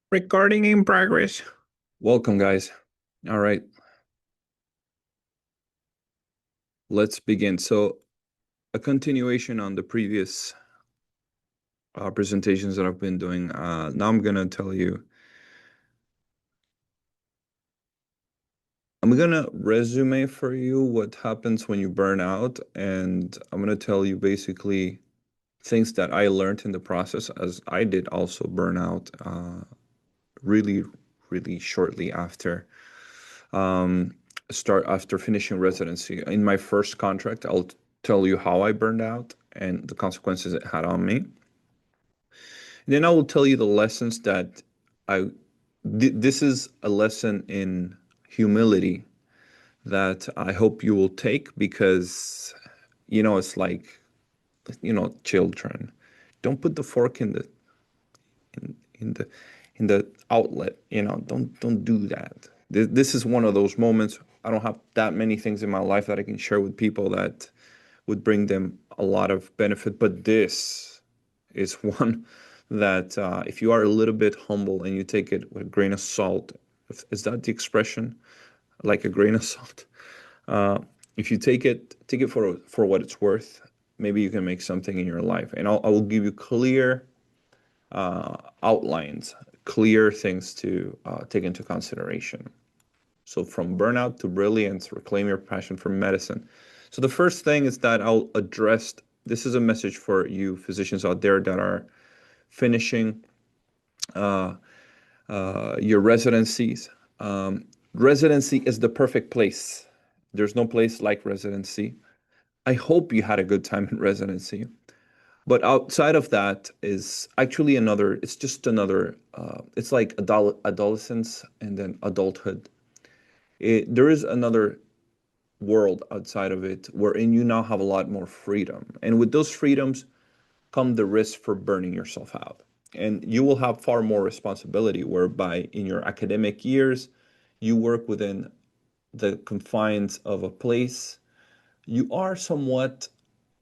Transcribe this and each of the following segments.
Recording in progress. Welcome, guys. All right, let's begin. So, a continuation on the previous presentations that I've been doing. Now I'm gonna resume for you what happens when you burn out, and I'm gonna tell you basically things that I learned in the process, as I did also burn out really, really shortly um, after finishing residency. In my first contract, I'll tell you how I burned out and the consequences it had on me. And then I will tell you the lessons that I. This is a lesson in humility that I hope you will take because, it's like, children. Don't put the fork in the in the outlet. Don't do that. This is one of those moments. I don't have that many things in my life that I can share with people that would bring them a lot of benefit, but this is one that if you are a little bit humble and you take it with a grain of salt, is that the expression? Like a grain of salt. Uh, if you take it for what it's worth, maybe you can make something in your life. And I will give you clear outlines, clear things to take into consideration. So from burnout to brilliance, reclaim your passion for medicine. So the first thing is that I'll address. This is a message for you physicians out there that are finishing uh, your residencies. Residency is the perfect place. There's no place like residency. I hope you had a good time in residency. But outside of that is actually another, it's just another, it's like adolescence and then adulthood. There is another world outside of it wherein you now have a lot more freedom. And with those freedoms come the risk for burning yourself out. And you will have far more responsibility, whereby in your academic years, you work within the confines of a place. You are somewhat,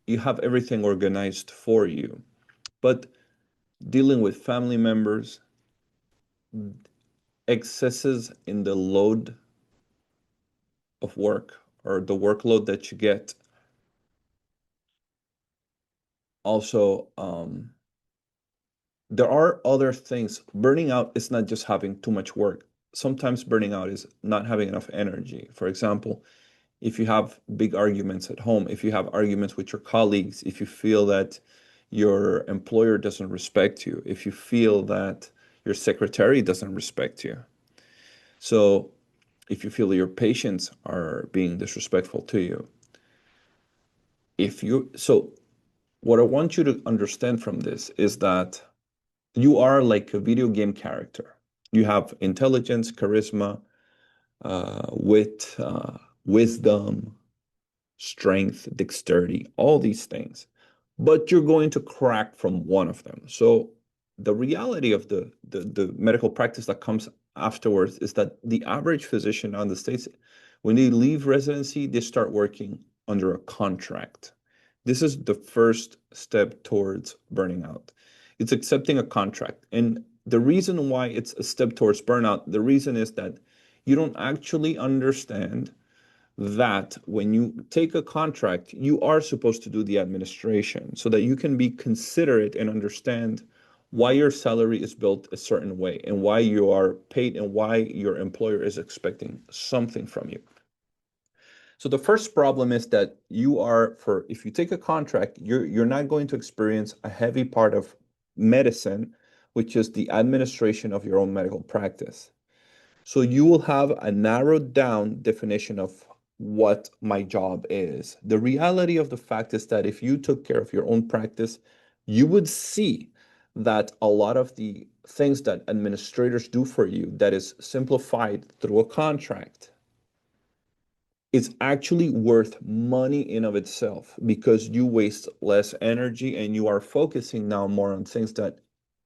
you have everything organized for you. But dealing with family members, excesses in the load of work or the workload that you get, also, there are other things. Burning out is not just having too much work. Sometimes burning out is not having enough energy. For example, if you have big arguments at home, if you have arguments with your colleagues, if you feel that your employer doesn't respect you, if you feel that your secretary doesn't respect you. So if you feel that your patients are being disrespectful to you, so what I want you to understand from this is that you are like a video game character. You have intelligence, charisma, wit, wisdom, strength, dexterity, all these things. But you're going to crack from one of them. So the reality of the medical practice that comes afterwards is that the average physician on the States, when they leave residency, they start working under a contract. This is the first step towards burning out. It's accepting a contract. And the reason why it's a step towards burnout, the reason is that you don't actually understand that when you take a contract, you are supposed to do the administration so that you can be considerate and understand why your salary is built a certain way and why you are paid and why your employer is expecting something from you. So the first problem is that if you take a contract, you're not going to experience a heavy part of medicine, which is the administration of your own medical practice. So you will have a narrowed down definition of what my job is. The reality of the fact is that if you took care of your own practice, you would see that a lot of the things that administrators do for you that is simplified through a contract is actually worth money in of itself because you waste less energy and you are focusing now more on things that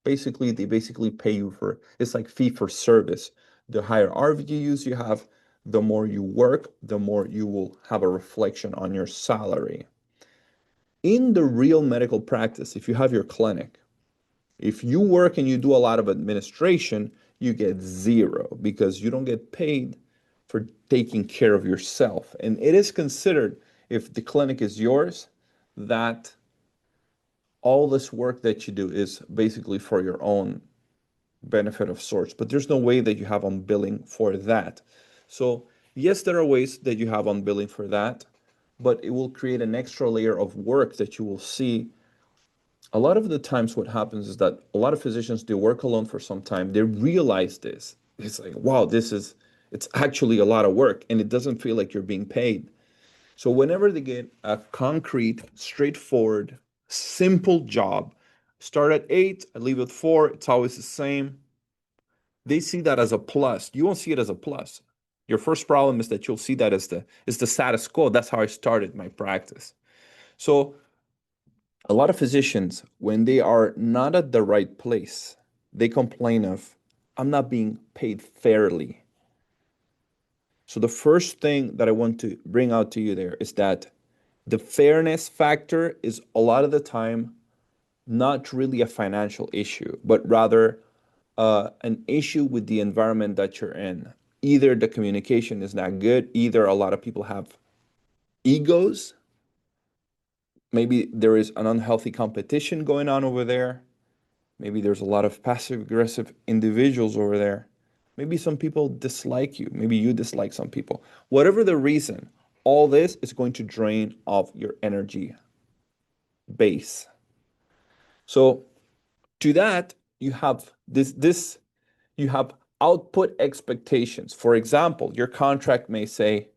they basically pay you for. It's like fee for service. The higher RVUs you have, the more you work, the more you will have a reflection on your salary. In the real medical practice, if you have your clinic, if you work and you do a lot of administration, you get zero because you don't get paid for taking care of yourself. And it is considered, if the clinic is yours, that all this work that you do is basically for your own benefit of sorts, but there's no way that you have on billing for that. So yes, there are ways that you have on billing for that, but it will create an extra layer of work that you will see. A lot of the times what happens is that a lot of physicians, they work alone for some time, they realize this. It's like, wow, it's actually a lot of work and it doesn't feel like you're being paid. So whenever they get a concrete, straightforward, simple job, start at 8, I leave at 4, it's always the same. They see that as a plus. You won't see it as a plus. Your first problem is that you'll see that as the status quo. That's how I started my practice. So a lot of physicians, when they are not at the right place, they complain of, I'm not being paid fairly. So the first thing that I want to bring out to you there is that the fairness factor is a lot of the time not really a financial issue, but rather an issue with the environment that you're in. Either the communication is not good, either a lot of people have egos, maybe there is an unhealthy competition going on over there, maybe there's a lot of passive aggressive individuals over there, maybe some people dislike you, maybe you dislike some people. Whatever the reason, all this is going to drain off your energy base. So to that, you have this you have output expectations. For example, your contract may say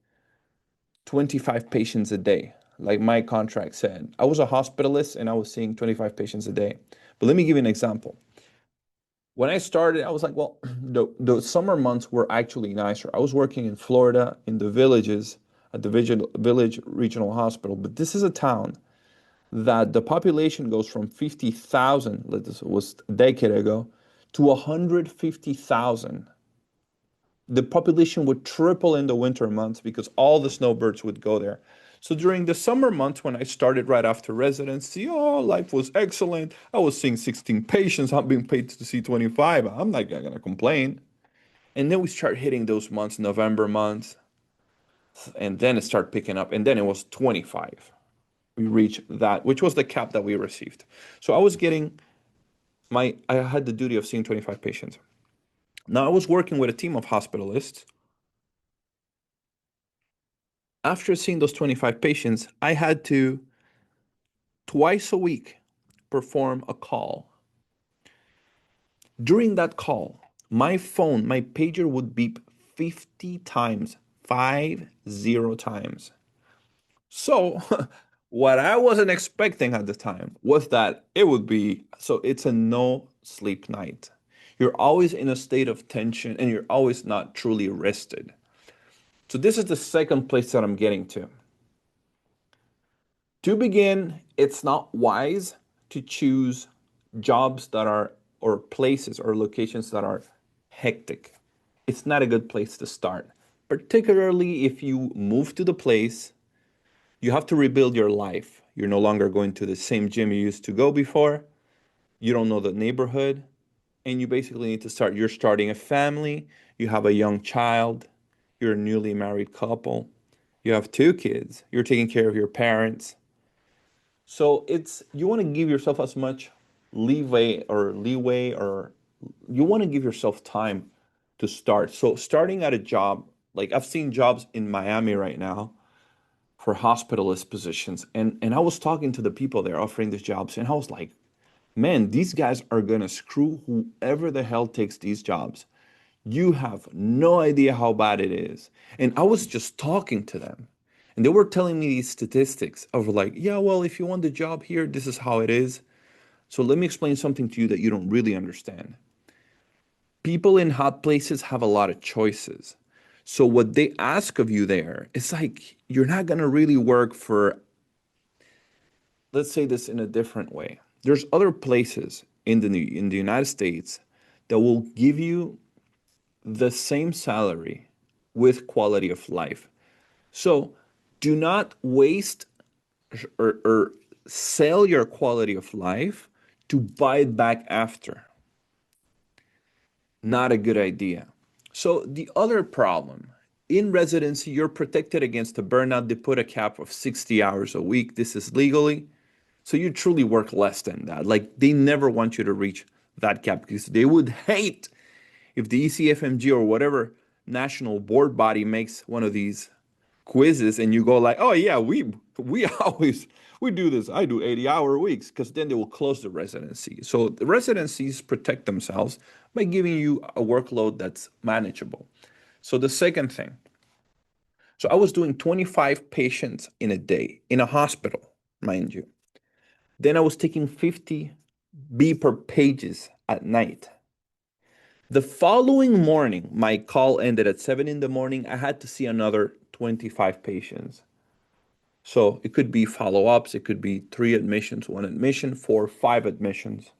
25 patients a day, like my contract said. I was a hospitalist and I was seeing 25 patients a day. But let me give you an example. When I started, I was like, well, the summer months were actually nicer. I was working in Florida in the villages at the village regional hospital, but this is a town that the population goes from 50,000, this was a decade ago, to 150,000. The population would triple in the winter months because all the snowbirds would go there. So during the summer months, when I started right after residency, oh, life was excellent. I was seeing 16 patients. I'm being paid to see 25. I'm not going to complain. And then we start hitting those months, November months, and then it started picking up. And then it was 25. We reached that, which was the cap that we received. So I had the duty of seeing 25 patients. Now I was working with a team of hospitalists. After seeing those 25 patients, I had to twice a week perform a call. During that call, my phone, my pager would beep 50 times, 50 times. So, what I wasn't expecting at the time was that it would be so it's a no sleep night. You're always in a state of tension and you're always not truly rested. So, this is the second place that I'm getting to. To begin, it's not wise to choose jobs that are, or places or locations that are hectic. It's not a good place to start, particularly if you move to the place, you have to rebuild your life. You're no longer going to the same gym you used to go before. You don't know the neighborhood, and you basically need to start. You're starting a family, you have a young child, you're a newly married couple, you have 2 kids, you're taking care of your parents. So it's you want to give yourself as much leeway or you want to give yourself time to start. So starting at a job, like I've seen jobs in Miami right now for hospitalist positions and I was talking to the people there offering these jobs and I was like, man, these guys are gonna screw whoever the hell takes these jobs. You have no idea how bad it is. And I was just talking to them. And they were telling me these statistics of like, yeah, well, if you want the job here, this is how it is. So let me explain something to you that you don't really understand. People in hot places have a lot of choices. So what they ask of you there, it's like you're not gonna really work for, let's say this in a different way. There's other places in the United States that will give you the same salary with quality of life. So do not waste or sell your quality of life to buy it back after. Not a good idea. So the other problem, in residency, you're protected against a burnout. They put a cap of 60 hours a week. This is legally. So you truly work less than that. Like they never want you to reach that cap because they would hate if the ECFMG or whatever national board body makes one of these quizzes and you go like, oh yeah, we always we do this. I do 80-hour weeks because then they will close the residency. So the residencies protect themselves by giving you a workload that's manageable. So the second thing, so I was doing 25 patients in a day in a hospital, mind you. Then I was taking 50 beeper pages at night. The following morning, my call ended at 7 in the morning. I had to see another 25 patients. So it could be follow-ups, it could be 3 admissions, 1 admission, 4, 5 admissions,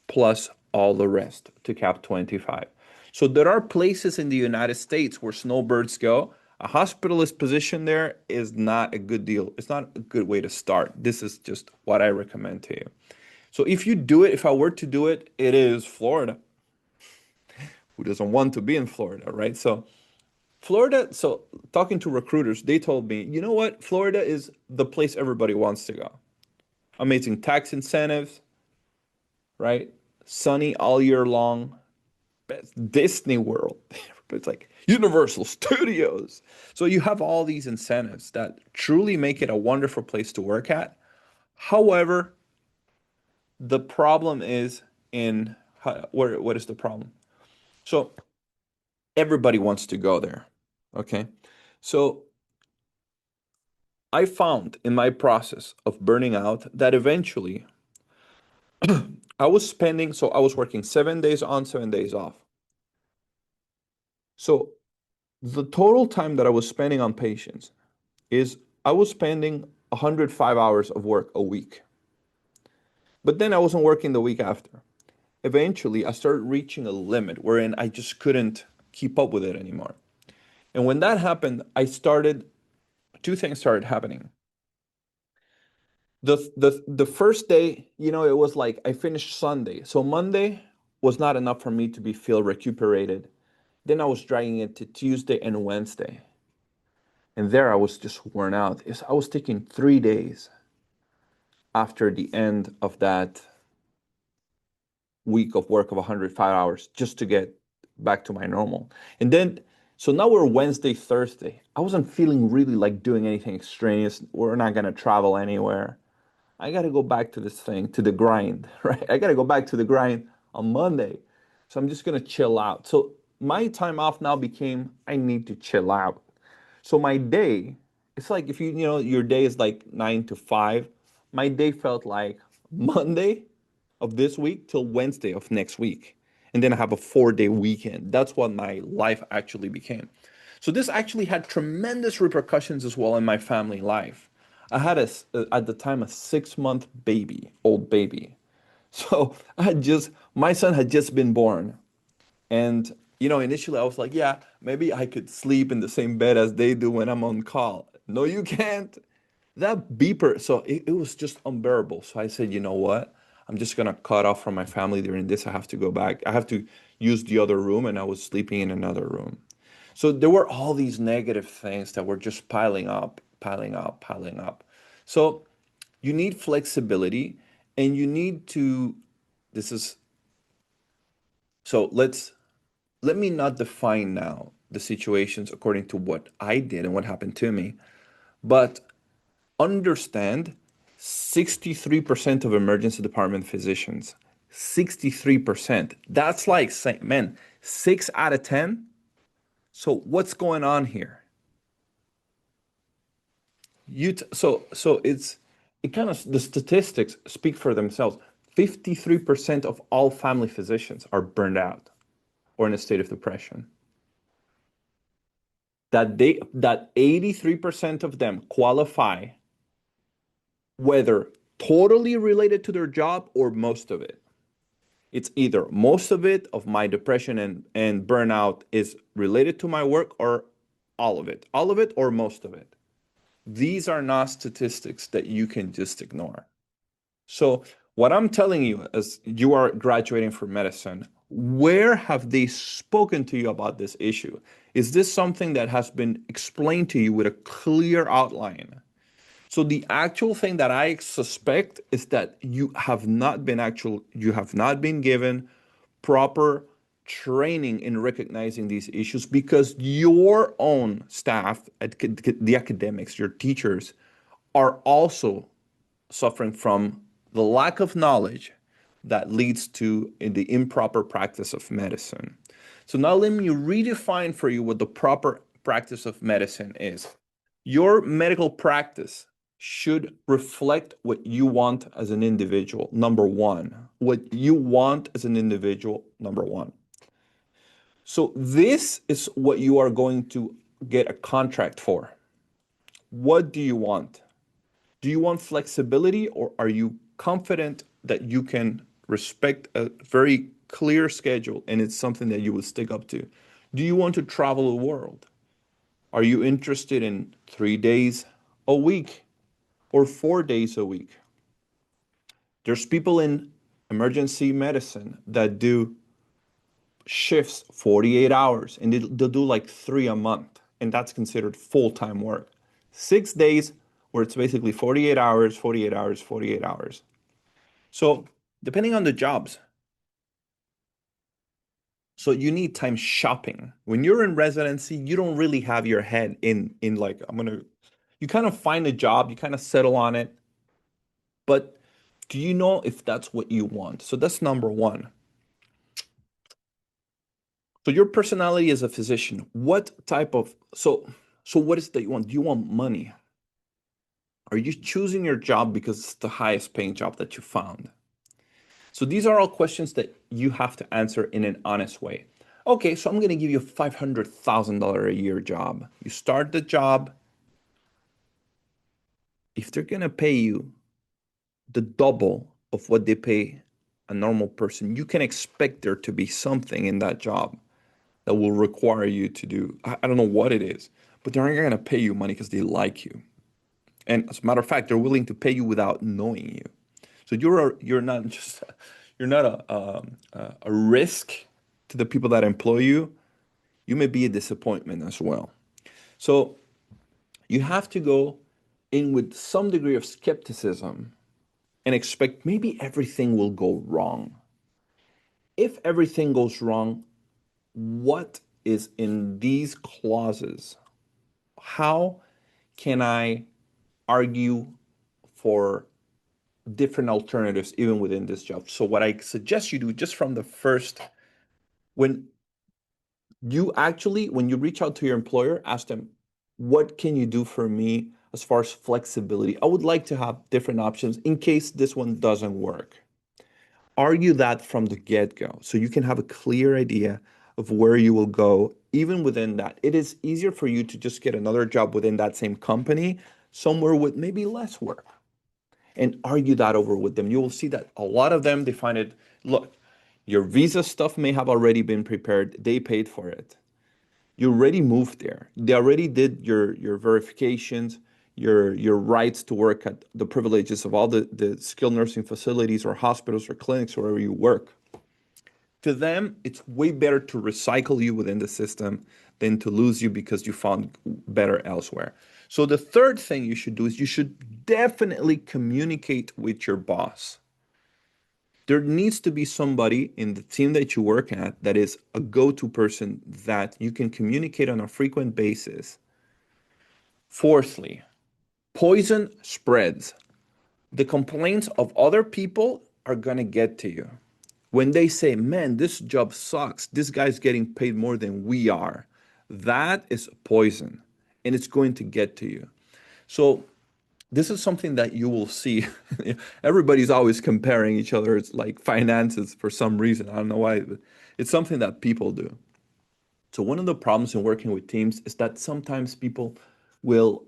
plus all the rest to cap 25. So there are places in the United States where snowbirds go. A hospitalist position there is not a good deal. It's not a good way to start. This is just what I recommend to you. So if you do it, if I were to do it, it is Florida. Who doesn't want to be in Florida, right? So Florida, so talking to recruiters, they told me, you know what? Florida is the place everybody wants to go. Amazing tax incentives, right? Sunny all year long. Disney World. It's like Universal Studios. So you have all these incentives that truly make it a wonderful place to work at. However, the problem is in what is the problem? So everybody wants to go there. Okay. So I found in my process of burning out that eventually I was working 7 days on, 7 days off. So the total time that I was spending on patients is I was spending 105 hours of work a week. But then I wasn't working the week after. Eventually, I started reaching a limit wherein I just couldn't keep up with it anymore. And when that happened, two things started happening. The first day, it was like I finished Sunday. So Monday was not enough for me to feel recuperated. Then I was dragging it to Tuesday and Wednesday. And there I was just worn out. I was taking 3 days after the end of that week of work of 105 hours just to get back to my normal. And then, so now we're Wednesday, Thursday. I wasn't feeling really like doing anything extraneous. We're not going to travel anywhere. I got to go back to this thing, to the grind, right? I got to go back to the grind on Monday. So I'm just going to chill out. So my time off now became I need to chill out. So my day, it's like if your day is like 9 to 5, my day felt like Monday of this week till Wednesday of next week. And then I have a 4-day weekend. That's what my life actually became. So this actually had tremendous repercussions as well in my family life. I had at the time a 6-month baby, old baby. So my son had just been born. And, initially I was like, yeah, maybe I could sleep in the same bed as they do when I'm on call. No, you can't. That beeper, so it was just unbearable. So I said, you know what? I'm just gonna cut off from my family during this. I have to go back. I have to use the other room, and I was sleeping in another room. So there were all these negative things that were just piling up, piling up, piling up. So you need flexibility, and you need to, this is, so let me not define now the situations according to what I did and what happened to me, but understand 63% of emergency department physicians, 63%. That's like saying, man, 6 out of 10. So what's going on here? It kind of, the statistics speak for themselves. 53% of all family physicians are burned out or in a state of depression. That 83% of them qualify whether totally related to their job or most of it. It's either most of it of my depression and burnout is related to my work or all of it or most of it. These are not statistics that you can just ignore. So what I'm telling you is you are graduating from medicine, Where have they spoken to you about this issue? Is this something that has been explained to you with a clear outline? So the actual thing that I suspect is that you have not been given proper training in recognizing these issues because your own staff at the academics, your teachers, are also suffering from the lack of knowledge that leads to the improper practice of medicine. So now let me redefine for you what the proper practice of medicine is. Your medical practice should reflect what you want as an individual, number one. What you want as an individual, number one. So this is what you are going to get a contract for. What do you want? Do you want flexibility, or are you confident that you can respect a very clear schedule and it's something that you will stick up to? Do you want to travel the world? Are you interested in 3 days a week or 4 days a week? There's people in emergency medicine that do shifts 48 hours and they'll do like three a month, and that's considered full-time work. 6 days where it's basically 48 hours, 48 hours, 48 hours. So depending on the jobs, so you need time shopping. When you're in residency, you don't really have your head in like you kind of find a job, you kind of settle on it, but do you know if that's what you want? So that's number one. So your personality as a physician, what type of so what is it that you want? Do you want money? Are you choosing your job because it's the highest paying job that you found? So these are all questions that you have to answer in an honest way. Okay, so I'm going to give you a $500,000 a year job. You start the job. If they're going to pay you the double of what they pay a normal person, you can expect there to be something in that job that will require you to do, I don't know what it is, but they're not going to pay you money because they like you. And as a matter of fact, they're willing to pay you without knowing you. So you're not just you're not a risk to the people that employ you. You may be a disappointment as well. So you have to go in with some degree of skepticism and expect maybe everything will go wrong. If everything goes wrong, what is in these clauses? How can I argue for different alternatives even within this job? So what I suggest you do just from the first, when when you reach out to your employer, ask them, what can you do for me as far as flexibility? I would like to have different options in case this one doesn't work. Argue that from the get-go so you can have a clear idea of where you will go. Even within that, it is easier for you to just get another job within that same company, somewhere with maybe less work, and argue that over with them. You will see that a lot of them, they find it, look, your visa stuff may have already been prepared. They paid for it. You already moved there. They already did your verifications, your rights to work at the privileges of all the skilled nursing facilities or hospitals or clinics wherever you work. To them, it's way better to recycle you within the system than to lose you because you found better elsewhere. So the third thing you should do is you should definitely communicate with your boss. There needs to be somebody in the team that you work at that is a go-to person that you can communicate on a frequent basis. Fourthly, poison spreads. The complaints of other people are going to get to you. When they say, man, this job sucks, this guy's getting paid more than we are, that is poison and it's going to get to you. So this is something that you will see. Everybody's always comparing each other's like finances for some reason. I don't know why, but it's something that people do. So one of the problems in working with teams is that sometimes people will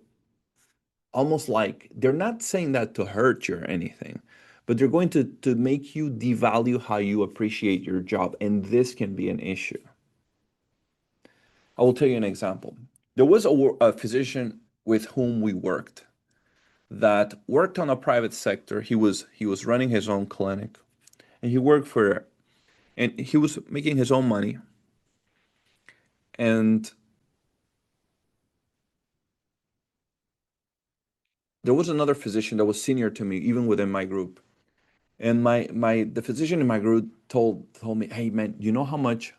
almost like they're not saying that to hurt you or anything, but they're going to make you devalue how you appreciate your job. And this can be an issue. I will tell you an example. There was a physician with whom we worked that worked on a private sector. He was running his own clinic, and he worked for and he was making his own money. And there was another physician that was senior to me, even within my group. And the physician in my group told me, "Hey man, you know how much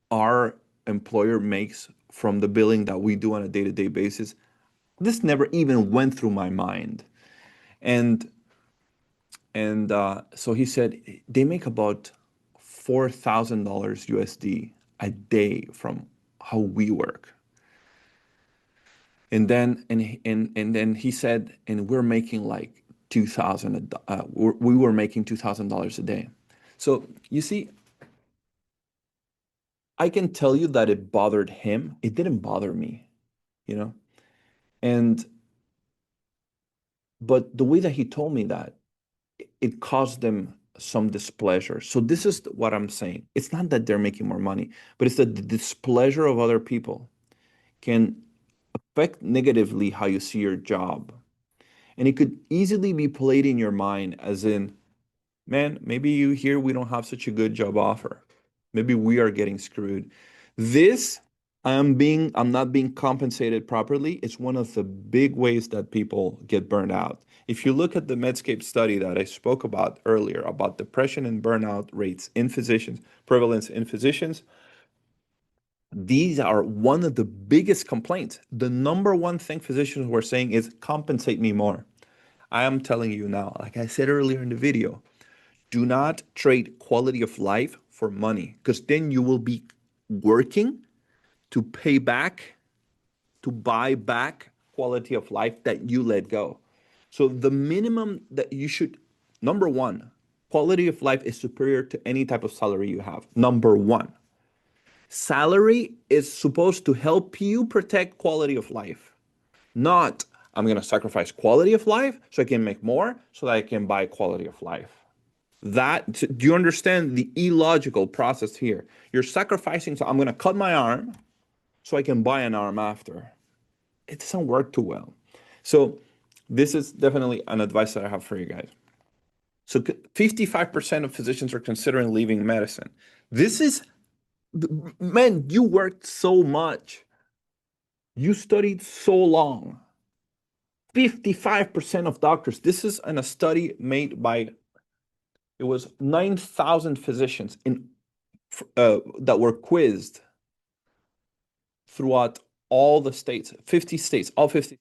our employer makes from the billing that we do on a day-to-day basis?" This never even went through my mind. And so he said they make about $4,000 USD a day from how we work. And then he said, and we're making like 2,000. We were making $2,000 a day. So you see, I can tell you that it bothered him. It didn't bother me, you know. And but the way that he told me that, it caused them some displeasure. So this is what I'm saying. It's not that they're making more money, but it's that the displeasure of other people can affect negatively how you see your job. And it could easily be played in your mind as in, man, maybe you hear we don't have such a good job offer. Maybe we are getting screwed. This, I'm not being compensated properly. It's one of the big ways that people get burned out. If you look at the Medscape study that I spoke about earlier about depression and burnout rates in physicians, prevalence in physicians, these are one of the biggest complaints. The number one thing physicians were saying is compensate me more. I am telling you now, like I said earlier in the video, do not trade quality of life for money, because then you will be working to pay back, to buy back quality of life that you let go. So the minimum that you should, number one, quality of life is superior to any type of salary you have. Number one, salary is supposed to help you protect quality of life, not I'm going to sacrifice quality of life so I can make more so that I can buy quality of life. Do you understand the illogical process here? You're sacrificing, so I'm going to cut my arm so I can buy an arm after. It doesn't work too well. So this is definitely an advice that I have for you guys. So 55% of physicians are considering leaving medicine. This is, man, you worked so much. You studied so long. 55% of doctors. This is in a study made by, it was 9,000 physicians that were quizzed throughout all the states, 50 states, all 50